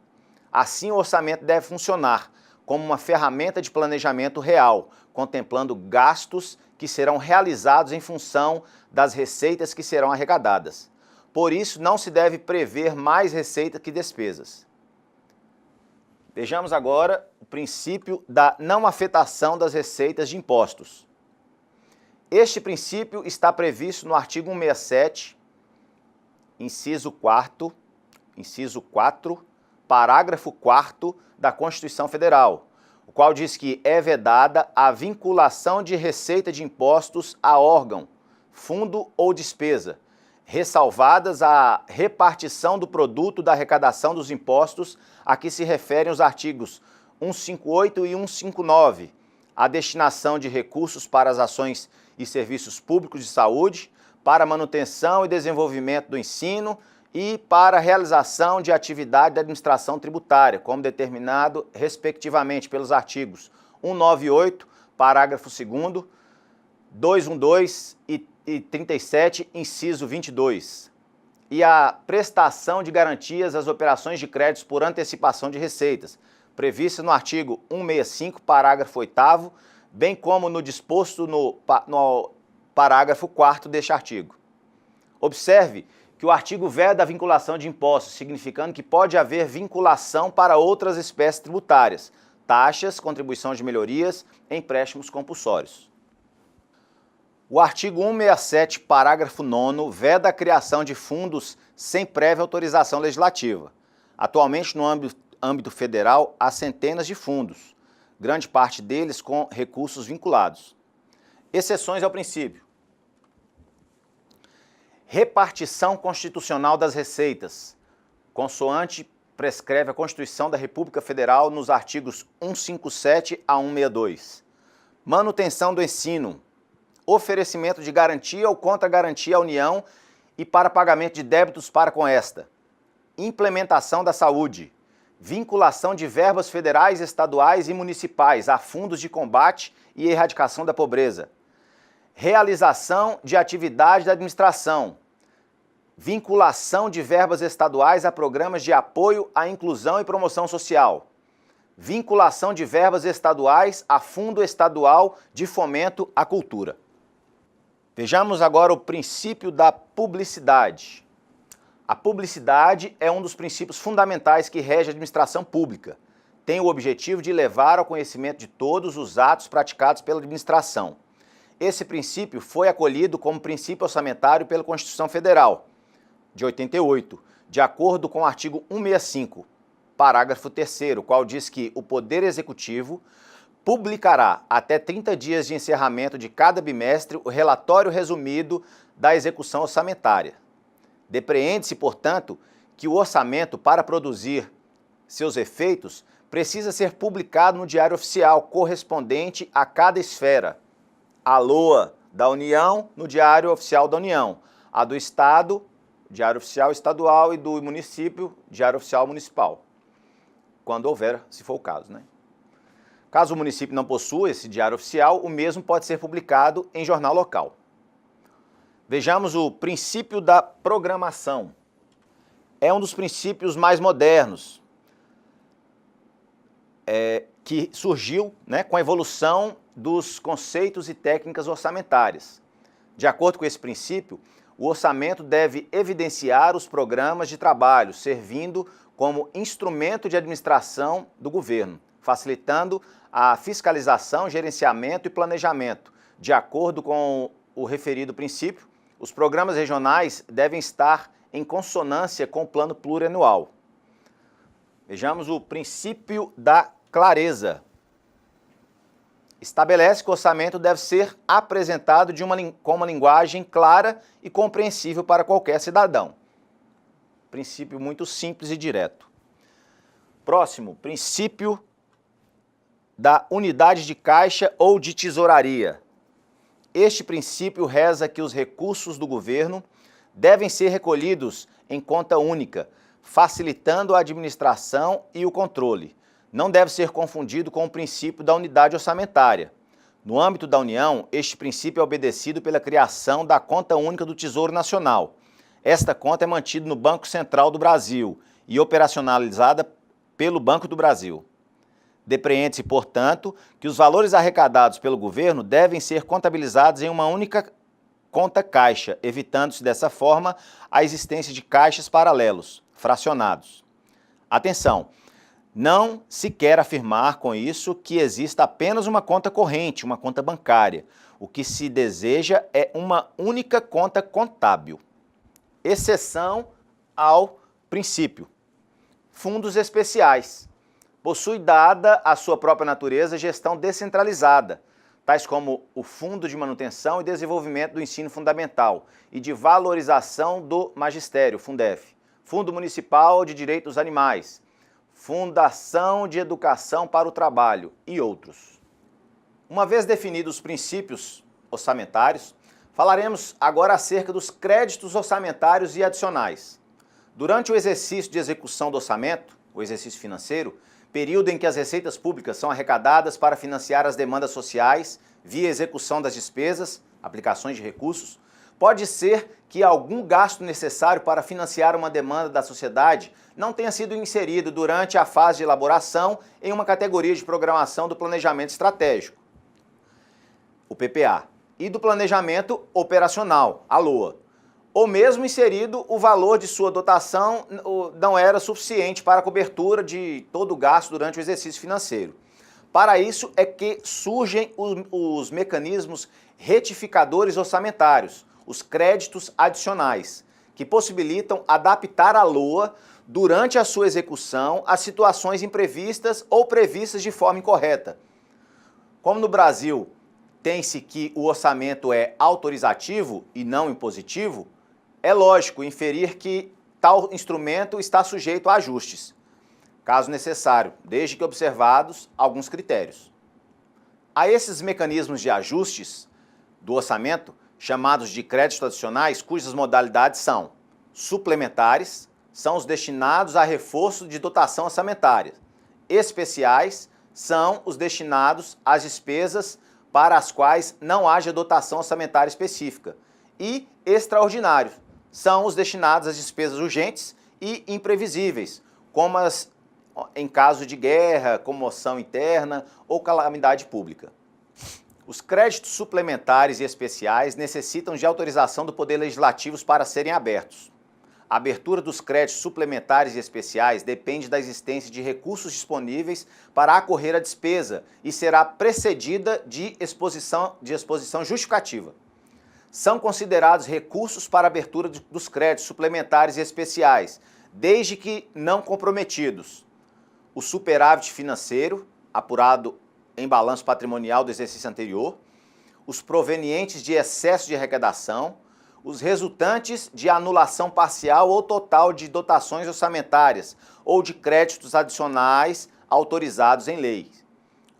Assim, o orçamento deve funcionar como uma ferramenta de planejamento real, contemplando gastos que serão realizados em função das receitas que serão arrecadadas. Por isso, não se deve prever mais receita que despesas. Vejamos agora o princípio da não afetação das receitas de impostos. Este princípio está previsto no artigo 167, inciso 4, parágrafo 4º da Constituição Federal, o qual diz que é vedada a vinculação de receita de impostos a órgão, fundo ou despesa, ressalvadas a repartição do produto da arrecadação dos impostos a que se referem os artigos 158 e 159, a destinação de recursos para as ações e serviços públicos de saúde, para manutenção e desenvolvimento do ensino e para a realização de atividade da administração tributária, como determinado, respectivamente, pelos artigos 198, parágrafo 2º, 212 e 37, inciso 22, e a prestação de garantias às operações de créditos por antecipação de receitas, prevista no artigo 165, parágrafo 8º, bem como no disposto no parágrafo 4º deste artigo. Observe que o artigo veda a vinculação de impostos, significando que pode haver vinculação para outras espécies tributárias, taxas, contribuição de melhorias, empréstimos compulsórios. O artigo 167, parágrafo 9º, veda a criação de fundos sem prévia autorização legislativa. Atualmente, no âmbito federal, há centenas de fundos, grande parte deles com recursos vinculados. Exceções ao princípio. Repartição constitucional das receitas, consoante prescreve a Constituição da República Federal nos artigos 157 a 162. Manutenção do ensino, oferecimento de garantia ou contra-garantia à União e para pagamento de débitos para com esta. Implementação da saúde, vinculação de verbas federais, estaduais e municipais a fundos de combate e erradicação da pobreza. Realização de atividade da administração, vinculação de verbas estaduais a programas de apoio à inclusão e promoção social, vinculação de verbas estaduais a Fundo Estadual de Fomento à Cultura. Vejamos agora o princípio da publicidade. A publicidade é um dos princípios fundamentais que rege a administração pública. Tem o objetivo de levar ao conhecimento de todos os atos praticados pela administração. Esse princípio foi acolhido como princípio orçamentário pela Constituição Federal, de 88, de acordo com o artigo 165, parágrafo 3º, qual diz que o Poder Executivo publicará até 30 dias de encerramento de cada bimestre o relatório resumido da execução orçamentária. Depreende-se, portanto, que o orçamento, para produzir seus efeitos, precisa ser publicado no Diário Oficial correspondente a cada esfera. A LOA da União, no Diário Oficial da União. A do Estado, Diário Oficial Estadual, e do município, Diário Oficial Municipal. Quando houver, se for o caso, né? Caso o município não possua esse diário oficial, o mesmo pode ser publicado em jornal local. Vejamos o princípio da programação. É um dos princípios mais modernos, que surgiu, né, com a evolução dos conceitos e técnicas orçamentárias. De acordo com esse princípio, o orçamento deve evidenciar os programas de trabalho, servindo como instrumento de administração do governo, facilitando a fiscalização, gerenciamento e planejamento. De acordo com o referido princípio, os programas regionais devem estar em consonância com o plano plurianual. Vejamos o princípio da clareza. Estabelece que o orçamento deve ser apresentado com uma linguagem clara e compreensível para qualquer cidadão. Princípio muito simples e direto. Próximo, princípio da unidade de caixa ou de tesouraria. Este princípio reza que os recursos do governo devem ser recolhidos em conta única, facilitando a administração e o controle. Não deve ser confundido com o princípio da unidade orçamentária. No âmbito da União, este princípio é obedecido pela criação da Conta Única do Tesouro Nacional. Esta conta é mantida no Banco Central do Brasil e operacionalizada pelo Banco do Brasil. Depreende-se, portanto, que os valores arrecadados pelo governo devem ser contabilizados em uma única conta caixa, evitando-se dessa forma a existência de caixas paralelos, fracionados. Atenção! Não se quer afirmar com isso que exista apenas uma conta corrente, uma conta bancária. O que se deseja é uma única conta contábil. Exceção ao princípio. Fundos especiais. Possui dada a sua própria natureza gestão descentralizada, tais como o Fundo de Manutenção e Desenvolvimento do Ensino Fundamental e de Valorização do Magistério, Fundef, Fundo Municipal de Direitos dos Animais, Fundação de Educação para o Trabalho e outros. Uma vez definidos os princípios orçamentários, falaremos agora acerca dos créditos orçamentários e adicionais. Durante o exercício de execução do orçamento, o exercício financeiro, período em que as receitas públicas são arrecadadas para financiar as demandas sociais via execução das despesas, aplicações de recursos, pode ser que algum gasto necessário para financiar uma demanda da sociedade não tenha sido inserido durante a fase de elaboração em uma categoria de programação do planejamento estratégico, o PPA, e do planejamento operacional, a LOA, ou mesmo inserido o valor de sua dotação não era suficiente para a cobertura de todo o gasto durante o exercício financeiro. Para isso é que surgem os mecanismos retificadores orçamentários, os créditos adicionais, que possibilitam adaptar a LOA durante a sua execução a situações imprevistas ou previstas de forma incorreta. Como no Brasil tem-se que o orçamento é autorizativo e não impositivo, é lógico inferir que tal instrumento está sujeito a ajustes, caso necessário, desde que observados alguns critérios. A esses mecanismos de ajustes do orçamento, chamados de créditos adicionais, cujas modalidades são suplementares, são os destinados a reforço de dotação orçamentária. Especiais são os destinados às despesas para as quais não haja dotação orçamentária específica. E extraordinários são os destinados às despesas urgentes e imprevisíveis, como as em caso de guerra, comoção interna ou calamidade pública. Os créditos suplementares e especiais necessitam de autorização do Poder Legislativo para serem abertos. A abertura dos créditos suplementares e especiais depende da existência de recursos disponíveis para acorrer à despesa e será precedida de exposição justificativa. São considerados recursos para abertura dos créditos suplementares e especiais, desde que não comprometidos: o superávit financeiro, apurado em balanço patrimonial do exercício anterior, os provenientes de excesso de arrecadação, os resultantes de anulação parcial ou total de dotações orçamentárias ou de créditos adicionais autorizados em lei,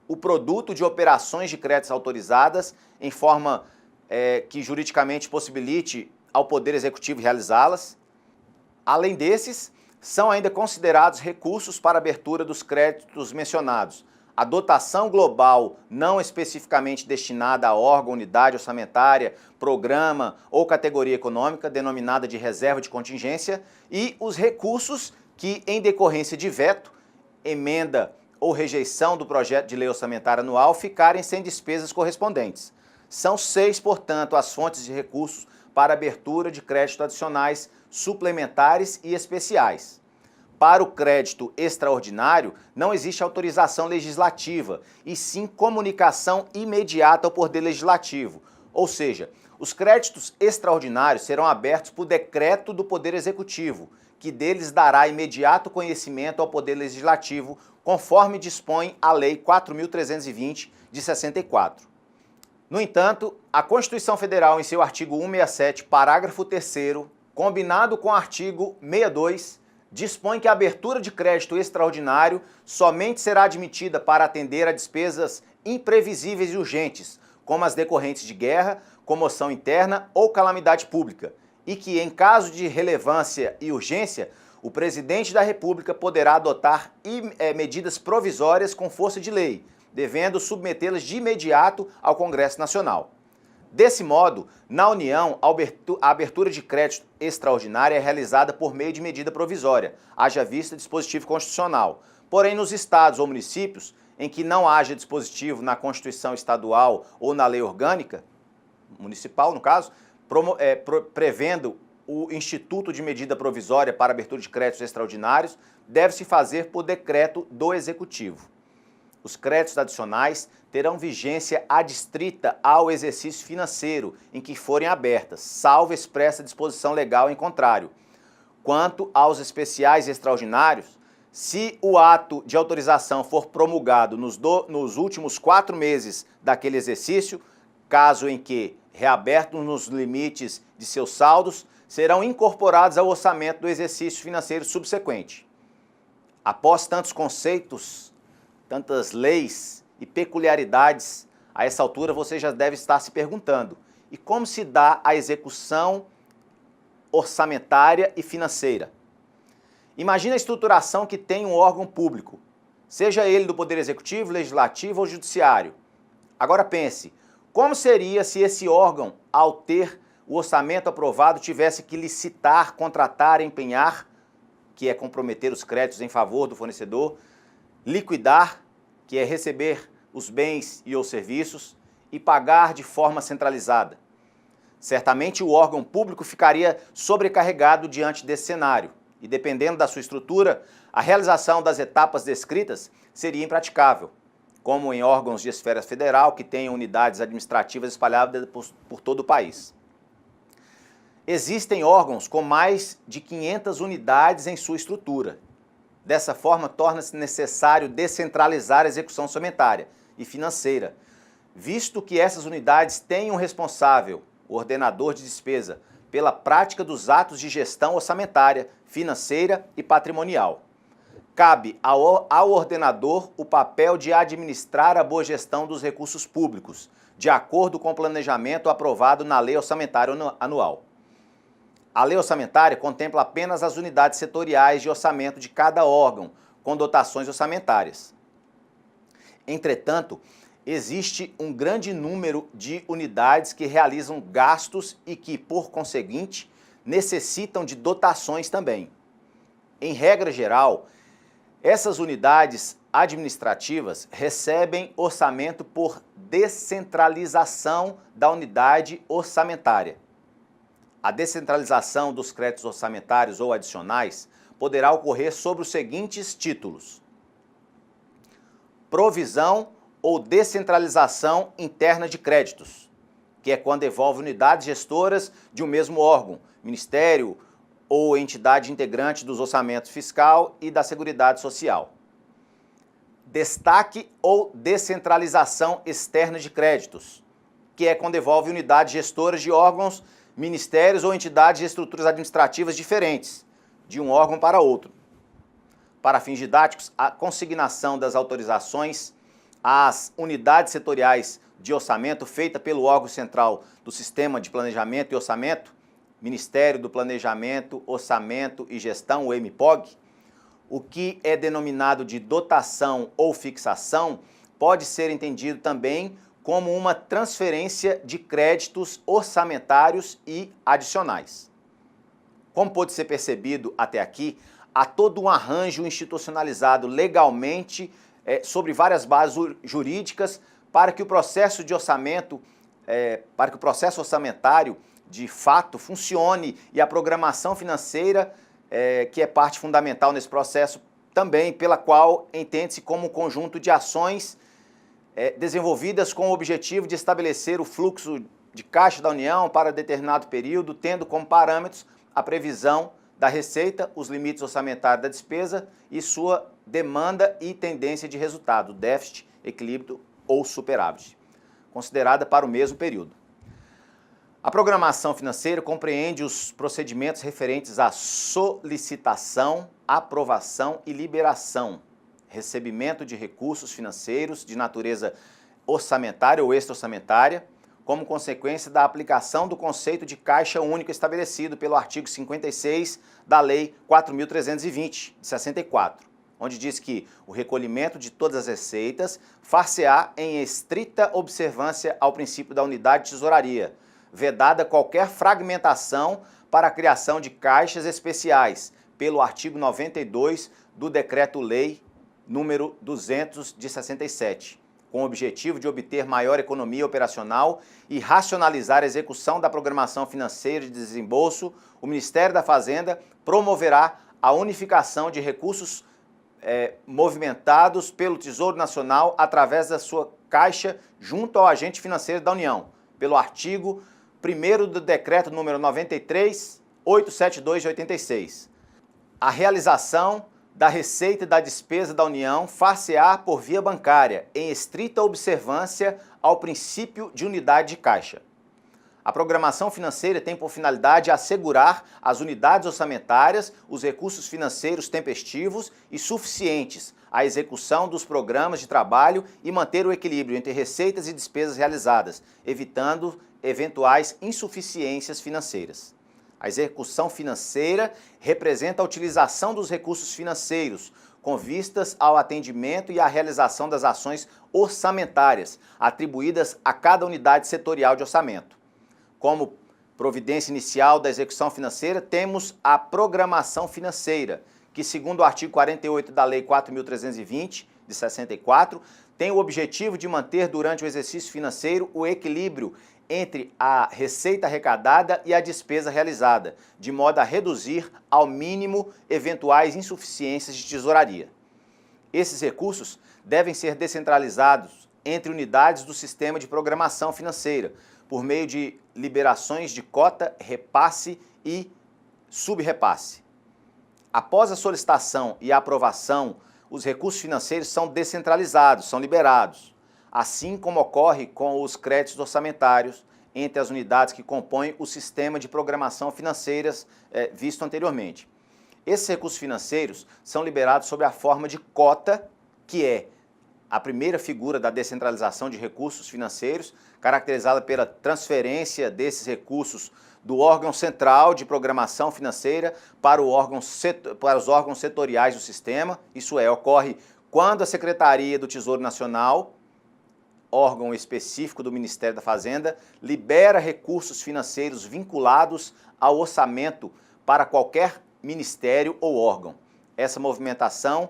o produto de operações de créditos autorizadas em forma que juridicamente possibilite ao Poder Executivo realizá-las. Além desses, são ainda considerados recursos para abertura dos créditos mencionados: a dotação global não especificamente destinada a órgão, unidade orçamentária, programa ou categoria econômica, denominada de reserva de contingência, e os recursos que, em decorrência de veto, emenda ou rejeição do projeto de lei orçamentária anual, ficarem sem despesas correspondentes. São 6, portanto, as fontes de recursos para abertura de créditos adicionais, suplementares e especiais. Para o crédito extraordinário, não existe autorização legislativa, e sim comunicação imediata ao Poder Legislativo. Ou seja, os créditos extraordinários serão abertos por decreto do Poder Executivo, que deles dará imediato conhecimento ao Poder Legislativo, conforme dispõe a Lei 4.320, de 64. No entanto, a Constituição Federal, em seu artigo 167, parágrafo 3º, combinado com o artigo 62, dispõe que a abertura de crédito extraordinário somente será admitida para atender a despesas imprevisíveis e urgentes, como as decorrentes de guerra, comoção interna ou calamidade pública, e que, em caso de relevância e urgência, o presidente da República poderá adotar medidas provisórias com força de lei, devendo submetê-las de imediato ao Congresso Nacional. Desse modo, na União, a abertura de crédito extraordinária é realizada por meio de medida provisória, haja vista dispositivo constitucional. Porém, nos estados ou municípios em que não haja dispositivo na Constituição Estadual ou na lei orgânica, municipal no caso, prevendo o Instituto de Medida Provisória para abertura de créditos extraordinários, deve-se fazer por decreto do Executivo. Os créditos adicionais terão vigência adstrita ao exercício financeiro em que forem abertas, salvo expressa disposição legal em contrário. Quanto aos especiais e extraordinários, se o ato de autorização for promulgado nos últimos 4 meses daquele exercício, caso em que, reabertos nos limites de seus saldos, serão incorporados ao orçamento do exercício financeiro subsequente. Após tantos conceitos, tantas leis e peculiaridades, a essa altura você já deve estar se perguntando: e como se dá a execução orçamentária e financeira? Imagine a estruturação que tem um órgão público, seja ele do Poder Executivo, Legislativo ou Judiciário. Agora pense, como seria se esse órgão, ao ter o orçamento aprovado, tivesse que licitar, contratar, empenhar, que é comprometer os créditos em favor do fornecedor, liquidar, que é receber os bens e os serviços, e pagar de forma centralizada? Certamente o órgão público ficaria sobrecarregado diante desse cenário e, dependendo da sua estrutura, a realização das etapas descritas seria impraticável, como em órgãos de esfera federal que tenham unidades administrativas espalhadas por todo o país. Existem órgãos com mais de 500 unidades em sua estrutura. Dessa forma, torna-se necessário descentralizar a execução orçamentária e financeira, visto que essas unidades têm um responsável, o ordenador de despesa, pela prática dos atos de gestão orçamentária, financeira e patrimonial. Cabe ao ordenador o papel de administrar a boa gestão dos recursos públicos, de acordo com o planejamento aprovado na Lei Orçamentária Anual. A lei orçamentária contempla apenas as unidades setoriais de orçamento de cada órgão, com dotações orçamentárias. Entretanto, existe um grande número de unidades que realizam gastos e que, por conseguinte, necessitam de dotações também. Em regra geral, essas unidades administrativas recebem orçamento por descentralização da unidade orçamentária. A descentralização dos créditos orçamentários ou adicionais poderá ocorrer sobre os seguintes títulos: provisão ou descentralização interna de créditos, que é quando envolve unidades gestoras de um mesmo órgão, ministério ou entidade integrante dos orçamentos fiscal e da Seguridade Social. Destaque ou descentralização externa de créditos, que é quando envolve unidades gestoras de órgãos, ministérios ou entidades de estruturas administrativas diferentes, de um órgão para outro. Para fins didáticos, a consignação das autorizações às unidades setoriais de orçamento feita pelo órgão central do Sistema de Planejamento e Orçamento, Ministério do Planejamento, Orçamento e Gestão, o MPOG, o que é denominado de dotação ou fixação, pode ser entendido também como uma transferência de créditos orçamentários e adicionais. Como pode ser percebido até aqui, há todo um arranjo institucionalizado legalmente sobre várias bases jurídicas para que o processo de orçamento, para que o processo orçamentário de fato funcione e a programação financeira, que é parte fundamental nesse processo também, pela qual entende-se como um conjunto de ações desenvolvidas com o objetivo de estabelecer o fluxo de caixa da União para determinado período, tendo como parâmetros a previsão da receita, os limites orçamentários da despesa e sua demanda e tendência de resultado, déficit, equilíbrio ou superávit, considerada para o mesmo período. A programação financeira compreende os procedimentos referentes à solicitação, aprovação e liberação, recebimento de recursos financeiros de natureza orçamentária ou extra-orçamentária, como consequência da aplicação do conceito de caixa único estabelecido pelo artigo 56 da Lei 4.320, de 64, onde diz que o recolhimento de todas as receitas far-se-á em estrita observância ao princípio da unidade de tesouraria, vedada qualquer fragmentação para a criação de caixas especiais, pelo artigo 92 do Decreto-Lei número 200 de 67, com o objetivo de obter maior economia operacional e racionalizar a execução da programação financeira de desembolso. O Ministério da Fazenda promoverá a unificação de recursos movimentados pelo Tesouro Nacional através da sua caixa junto ao agente financeiro da União, pelo artigo 1º do Decreto número 93.872 de 86. A realização da receita e da despesa da União far-se-á por via bancária, em estrita observância ao princípio de unidade de caixa. A programação financeira tem por finalidade assegurar às unidades orçamentárias os recursos financeiros tempestivos e suficientes à execução dos programas de trabalho e manter o equilíbrio entre receitas e despesas realizadas, evitando eventuais insuficiências financeiras. A execução financeira representa a utilização dos recursos financeiros com vistas ao atendimento e à realização das ações orçamentárias atribuídas a cada unidade setorial de orçamento. Como providência inicial da execução financeira, temos a programação financeira, que, segundo o artigo 48 da Lei 4.320, de 64, tem o objetivo de manter durante o exercício financeiro o equilíbrio entre a receita arrecadada e a despesa realizada, de modo a reduzir ao mínimo eventuais insuficiências de tesouraria. Esses recursos devem ser descentralizados entre unidades do sistema de programação financeira, por meio de liberações de cota, repasse e subrepasse. Após a solicitação e a aprovação, os recursos financeiros são descentralizados, são liberados, assim como ocorre com os créditos orçamentários entre as unidades que compõem o sistema de programação financeiras visto anteriormente. Esses recursos financeiros são liberados sob a forma de cota, que é a primeira figura da descentralização de recursos financeiros, caracterizada pela transferência desses recursos do órgão central de programação financeira para os órgãos setoriais do sistema. Isso ocorre quando a Secretaria do Tesouro Nacional, órgão específico do Ministério da Fazenda, libera recursos financeiros vinculados ao orçamento para qualquer ministério ou órgão. Essa movimentação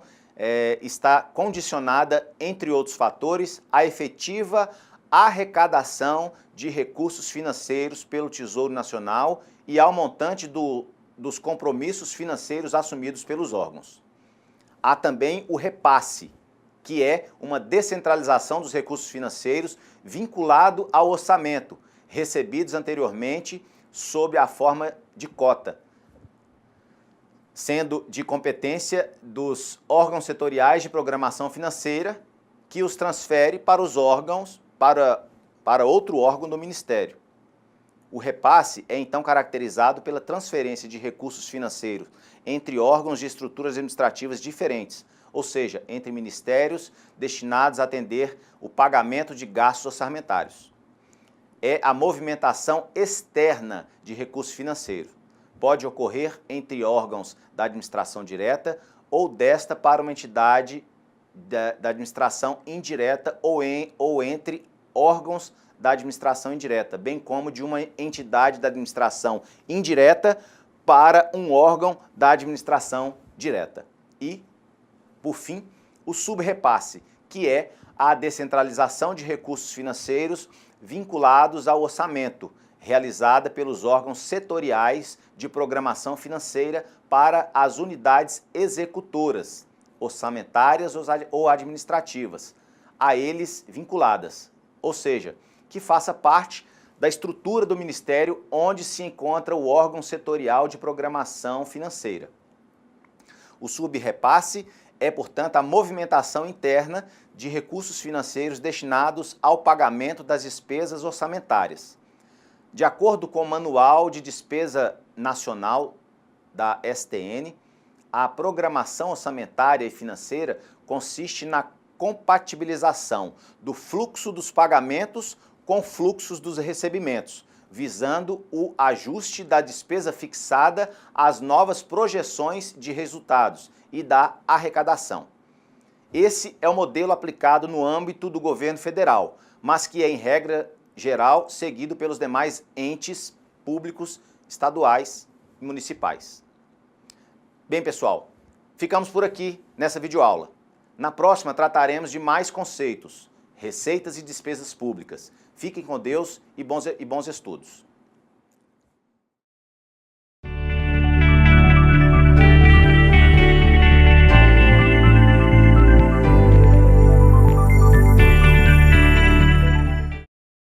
está condicionada, entre outros fatores, à efetiva arrecadação de recursos financeiros pelo Tesouro Nacional e ao montante dos compromissos financeiros assumidos pelos órgãos. Há também o repasse, que é uma descentralização dos recursos financeiros vinculado ao orçamento, recebidos anteriormente sob a forma de cota, sendo de competência dos órgãos setoriais de programação financeira, que os transfere para os órgãos, para outro órgão do Ministério. O repasse é então caracterizado pela transferência de recursos financeiros entre órgãos de estruturas administrativas diferentes, ou seja, entre ministérios destinados a atender o pagamento de gastos orçamentários. É a movimentação externa de recursos financeiros. Pode ocorrer entre órgãos da administração direta ou desta para uma entidade da administração indireta ou entre órgãos da administração indireta, bem como de uma entidade da administração indireta para um órgão da administração direta. E, por fim, o subrepasse, que é a descentralização de recursos financeiros vinculados ao orçamento, realizada pelos órgãos setoriais de programação financeira para as unidades executoras, orçamentárias ou administrativas, a eles vinculadas, ou seja, que faça parte da estrutura do Ministério onde se encontra o órgão setorial de programação financeira. O subrepasse é, portanto, a movimentação interna de recursos financeiros destinados ao pagamento das despesas orçamentárias. De acordo com o Manual de Despesa Nacional da STN, a programação orçamentária e financeira consiste na compatibilização do fluxo dos pagamentos com fluxos dos recebimentos, visando o ajuste da despesa fixada às novas projeções de resultados e da arrecadação. Esse é o modelo aplicado no âmbito do governo federal, mas que é, em regra geral, seguido pelos demais entes públicos, estaduais e municipais. Bem, pessoal, ficamos por aqui nessa videoaula. Na próxima trataremos de mais conceitos, receitas e despesas públicas. Fiquem com Deus e bons estudos.